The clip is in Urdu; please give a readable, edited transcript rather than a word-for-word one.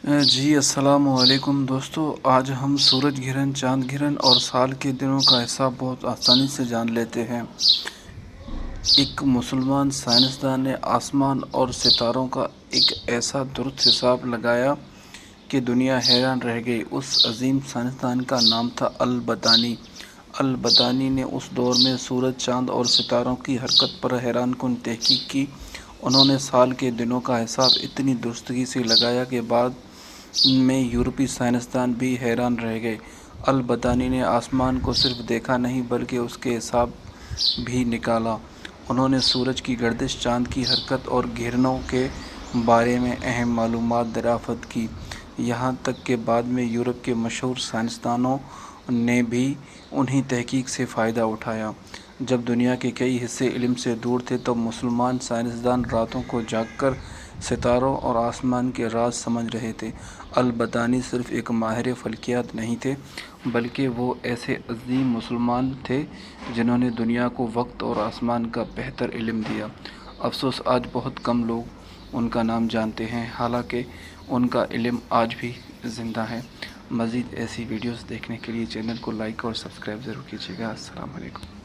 جی السلام علیکم دوستو، آج ہم سورج گرہن، چاند گرہن اور سال کے دنوں کا حساب بہت آسانی سے جان لیتے ہیں۔ ایک مسلمان سائنسدان نے آسمان اور ستاروں کا ایک ایسا درست حساب لگایا کہ دنیا حیران رہ گئی۔ اس عظیم سائنسدان کا نام تھا البطانی۔ البطانی نے اس دور میں سورج، چاند اور ستاروں کی حرکت پر حیران کن تحقیق کی۔ انہوں نے سال کے دنوں کا حساب اتنی درستگی سے لگایا کہ بعد میں یورپی سائنسدان بھی حیران رہ گئے۔ البطانی نے آسمان کو صرف دیکھا نہیں بلکہ اس کے حساب بھی نکالا۔ انہوں نے سورج کی گردش، چاند کی حرکت اور گرہنوں کے بارے میں اہم معلومات دریافت کی۔ یہاں تک کہ بعد میں یورپ کے مشہور سائنسدانوں نے بھی انہی تحقیق سے فائدہ اٹھایا۔ جب دنیا کے کئی حصے علم سے دور تھے تب مسلمان سائنسدان راتوں کو جاگ کر ستاروں اور آسمان کے راز سمجھ رہے تھے۔ البطانی صرف ایک ماہر فلکیات نہیں تھے بلکہ وہ ایسے عظیم مسلمان تھے جنہوں نے دنیا کو وقت اور آسمان کا بہتر علم دیا۔ افسوس، آج بہت کم لوگ ان کا نام جانتے ہیں، حالانکہ ان کا علم آج بھی زندہ ہے۔ مزید ایسی ویڈیوز دیکھنے کے لیے چینل کو لائک اور سبسکرائب ضرور کیجیے گا۔ السلام علیکم۔